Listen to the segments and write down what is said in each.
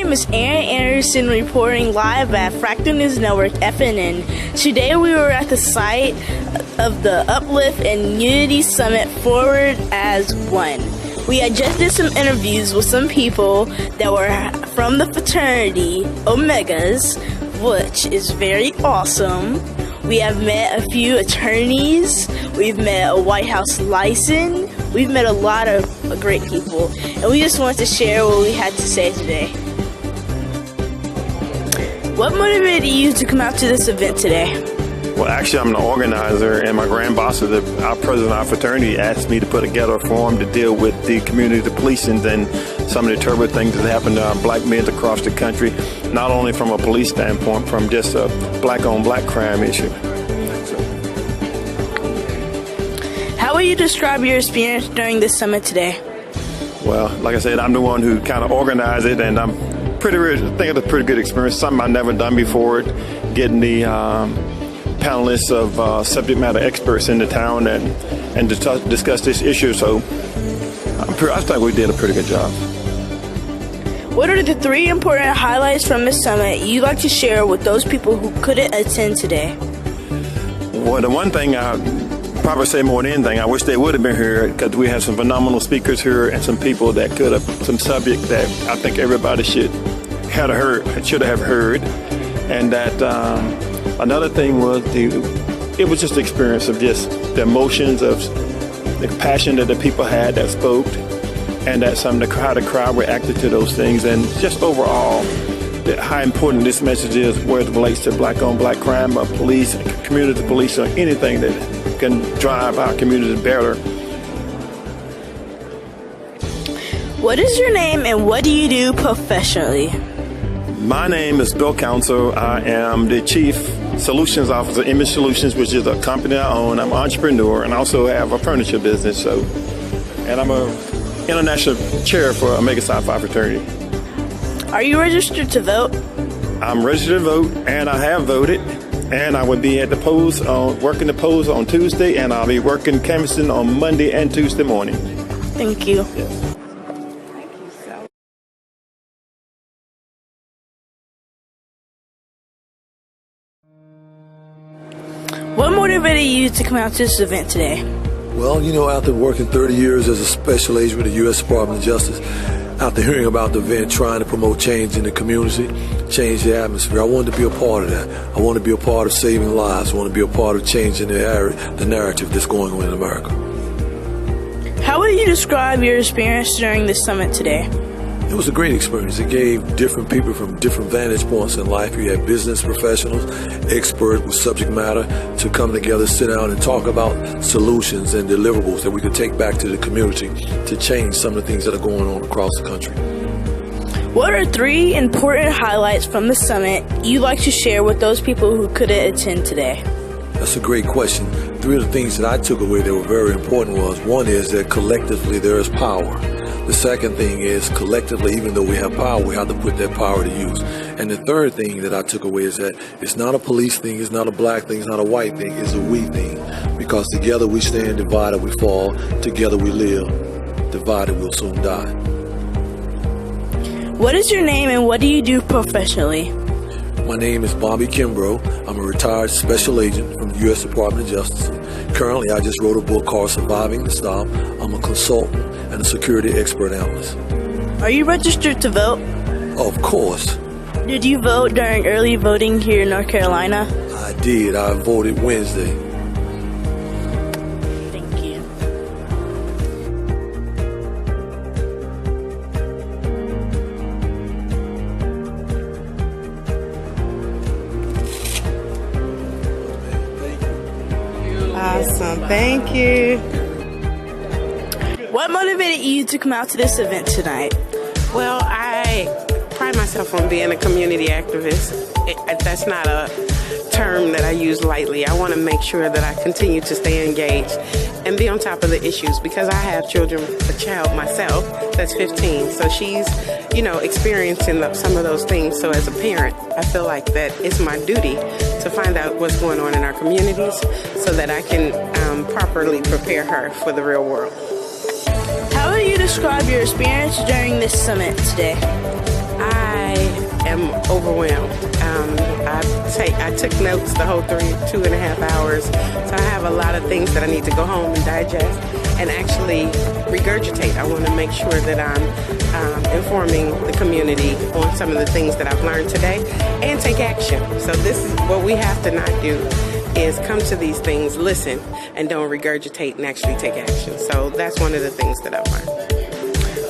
name is Aaron Anderson, reporting live at Fractal News Network FNN. Today we were at the site of the Uplift Unity Summit, Forward as One. We had just did some interviews with some people that were from the fraternity Omegas, which is very awesome. We have met a few attorneys, we've met a White House license, we've met a lot of great people, and we just wanted to share what we had to say today. What motivated you to come out to this event today? Well, actually, I'm the organizer, and my grand boss, our president of our fraternity, asked me to put together a forum to deal with the community policing and some of the terrible things that happen to black men across the country, not only from a police standpoint, from just a black-on-black crime issue. How would you describe your experience during this summit today? Well, like I said, I'm the one who kind of organized it, and I think it's a pretty good experience, something I've never done before, getting the panelists of subject matter experts in the town and to discuss this issue. So I think we did a pretty good job. What are the 3 important highlights from this summit you'd like to share with those people who couldn't attend today? Well, the one thing I probably say more than anything, I wish they would have been here, because we have some phenomenal speakers here and some people that could have some subject that I think everybody should have heard, and that another thing was it was just the experience of just the emotions of the passion that the people had that spoke, and that how the crowd reacted to those things, and just overall how important this message is where it relates to black-on-black crime, or police, community police, or anything that can drive our community better. What is your name and what do you do professionally? My name is Bill Council. I am the Chief Solutions Officer, Image Solutions, which is a company I own. I'm an entrepreneur and also have a furniture business. And I'm an international chair for Omega Psi Phi Fraternity. Are you registered to vote? I'm registered to vote, and I have voted. And I will be at the polls, working the polls on Tuesday, and I'll be working canvassing on Monday and Tuesday morning. Thank you. Yes. What motivated you to come out to this event today? Well, after working 30 years as a special agent with the U.S. Department of Justice, after hearing about the event, trying to promote change in the community, change the atmosphere, I wanted to be a part of that. I want to be a part of saving lives. I want to be a part of changing the narrative that's going on in America. How would you describe your experience during this summit today? It was a great experience. It gave different people from different vantage points in life. You had business professionals, experts with subject matter to come together, sit down and talk about solutions and deliverables that we could take back to the community to change some of the things that are going on across the country. What are 3 important highlights from the summit you'd like to share with those people who couldn't attend today? That's a great question. 3 of the things that I took away that were very important was, one is that collectively there is power. The second thing is, collectively, even though we have power, we have to put that power to use. And the third thing that I took away is that it's not a police thing, it's not a black thing, it's not a white thing, it's a we thing. Because together we stand, divided we fall, together we live, divided we'll soon die. What is your name and what do you do professionally? My name is Bobby Kimbrough. I'm a retired special agent from the U.S. Department of Justice. Currently, I just wrote a book called Surviving the Stop. I'm a consultant and a security expert analyst. Are you registered to vote? Of course. Did you vote during early voting here in North Carolina? I did. I voted Wednesday. Thank you. Awesome. Thank you. What motivated you to come out to this event tonight? Well, I pride myself on being a community activist. That's not a term that I use lightly. I want to make sure that I continue to stay engaged and be on top of the issues, because I have a child myself that's 15. So she's, experiencing some of those things. So as a parent, I feel like that it's my duty to find out what's going on in our communities so that I can properly prepare her for the real world. How would you describe your experience during this summit today? I am overwhelmed. I took notes the whole 2.5 hours, so I have a lot of things that I need to go home and digest and actually regurgitate. I want to make sure that I'm informing the community on some of the things that I've learned today and take action. So this is what we have to not do, is come to these things, listen, and don't regurgitate and actually take action. So that's one of the things that I've learned.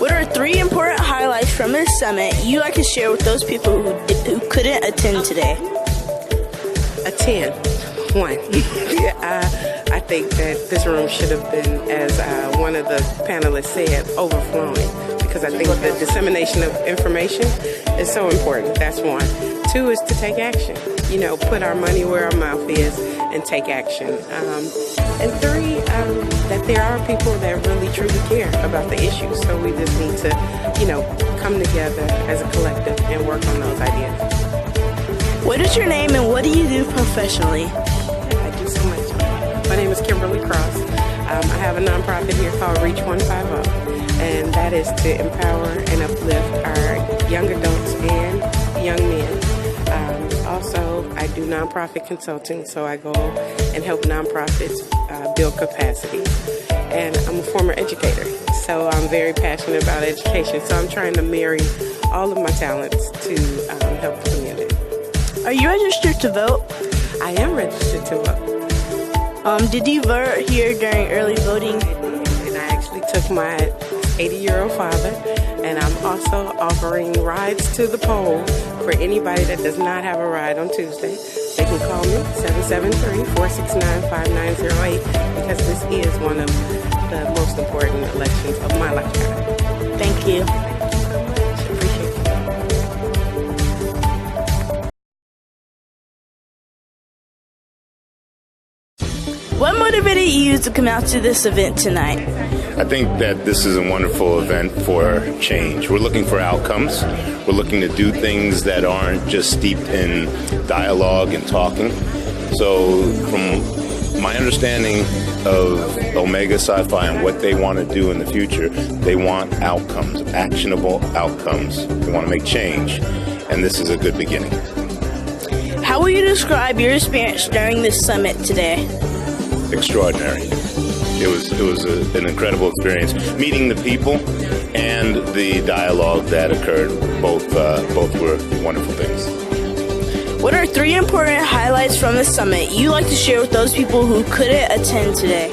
What are 3 important highlights from this summit you'd like to share with those people who couldn't attend today? Attend. 1. I think that this room should have been, as one of the panelists said, overflowing, because I think the dissemination of information is so important. That's 1. 2 is to take action. You know, put our money where our mouth is and take action. And 3, that there are people that really truly care about the issues. So we just need to, come together as a collective and work on those ideas. What is your name and what do you do professionally? I do so much. My name is Kimberly Cross. I have a nonprofit here called Reach 150, and that is to empower and uplift our young adults and young men. Also, I do nonprofit consulting, so I go and help nonprofits build capacity. And I'm a former educator, so I'm very passionate about education. So I'm trying to marry all of my talents to help the community. Are you registered to vote? I am registered to vote. Did you vote here during early voting? And I actually took my 80-year-old father, and I'm also offering rides to the poll for anybody that does not have a ride on Tuesday. They can call me, 773-469-5908, because this is one of the most important elections of my lifetime. Thank you. Thank you so much. Appreciate it. What motivated you to come out to this event tonight? I think that this is a wonderful event for change. We're looking for outcomes. We're looking to do things that aren't just steeped in dialogue and talking. So from my understanding of Omega Sci-Fi and what they want to do in the future, they want outcomes, actionable outcomes. They want to make change, and this is a good beginning. How will you describe your experience during this summit today? Extraordinary. It was an incredible experience, meeting the people and the dialogue that occurred. Both were wonderful things. What are 3 important highlights from the summit you'd like to share with those people who couldn't attend today?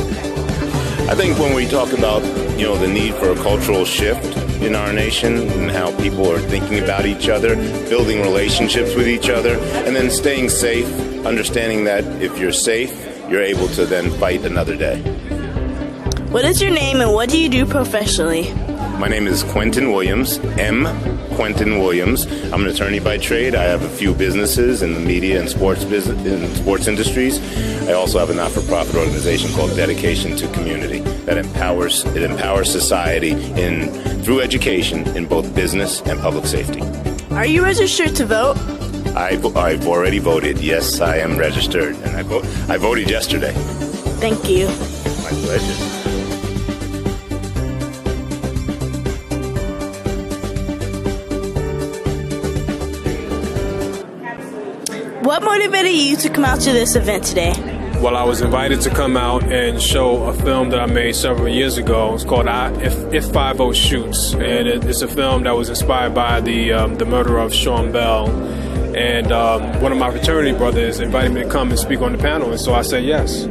I think when we talk about the need for a cultural shift in our nation and how people are thinking about each other, building relationships with each other, and then staying safe, understanding that if you're safe, you're able to then fight another day. What is your name and what do you do professionally? My name is Quentin Williams, M. Quentin Williams. I'm an attorney by trade. I have a few businesses in the media and sports industries. I also have a not-for-profit organization called Dedication to Community that empowers society through education in both business and public safety. Are you registered to vote? I've already voted. Yes, I am registered, and I voted yesterday. Thank you. My pleasure. What motivated you to come out to this event today? Well, I was invited to come out and show a film that I made several years ago. It's called If 50 Shoots, and it's a film that was inspired by the murder of Sean Bell. And one of my fraternity brothers invited me to come and speak on the panel, and so I said yes.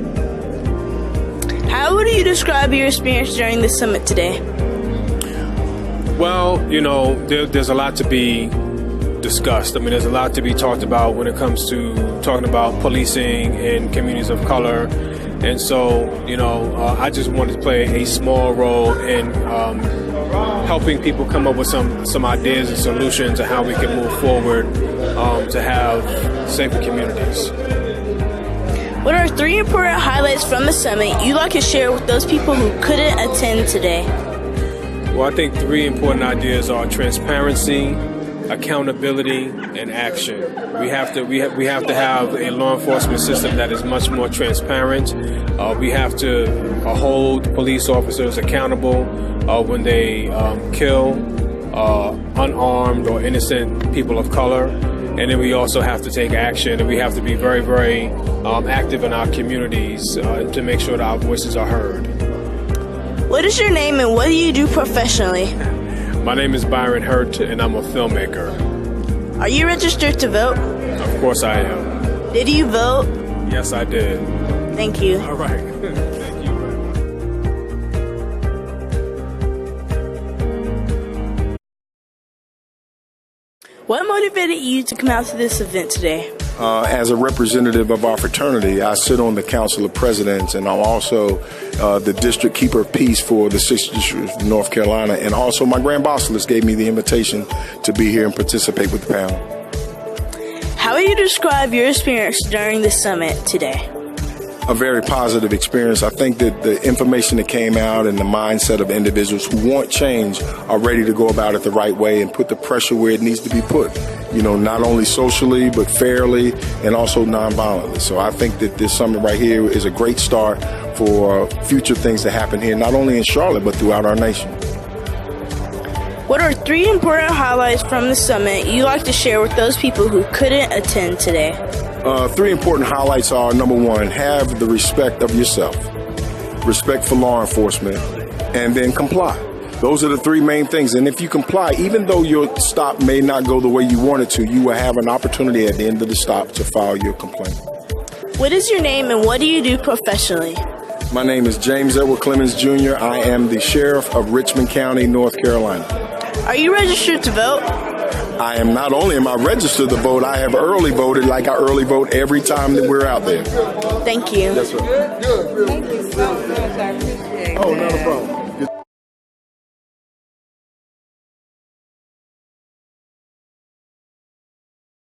How would you describe your experience during the summit today? Well, there's a lot to be discussed. I mean, there's a lot to be talked about when it comes to talking about policing in communities of color. And so, I just wanted to play a small role in helping people come up with some ideas and solutions on how we can move forward to have safer communities. What are 3 important highlights from the summit you'd like to share with those people who couldn't attend today? Well, I think 3 important ideas are transparency, accountability, and action. We have to have a law enforcement system that is much more transparent. We have to hold police officers accountable when they kill unarmed or innocent people of color. And then we also have to take action, and we have to be very, very active in our communities to make sure that our voices are heard. What is your name and what do you do professionally? My name is Byron Hurt, and I'm a filmmaker. Are you registered to vote? Of course I am. Did you vote? Yes, I did. Thank you. All right. Thank you. What motivated you to come out to this event today? As a representative of our fraternity, I sit on the Council of Presidents, and I'm also the District Keeper of Peace for the 6th District of North Carolina. And also my Grand Bosselist gave me the invitation to be here and participate with the panel. How would you describe your experience during the summit today? A very positive experience. I think that the information that came out and the mindset of individuals who want change are ready to go about it the right way and put the pressure where it needs to be put. You know, not only socially, but fairly and also nonviolently. So I think that this summit right here is a great start for future things to happen here, not only in Charlotte, but throughout our nation. What are 3 important highlights from the summit you'd like to share with those people who couldn't attend today? 3 important highlights are, number 1, have the respect of yourself, respect for law enforcement, and then comply. Those are the 3 main things. And if you comply, even though your stop may not go the way you want it to, you will have an opportunity at the end of the stop to file your complaint. What is your name and what do you do professionally? My name is James L Clemens Jr. I am the Sheriff of Richmond County, North Carolina. Are you registered to vote? I am not only am I registered to vote, I have early voted like I early vote every time that we're out there. Thank you. Yes, sir. Good. Thank you so much. I appreciate it. Oh, not a problem.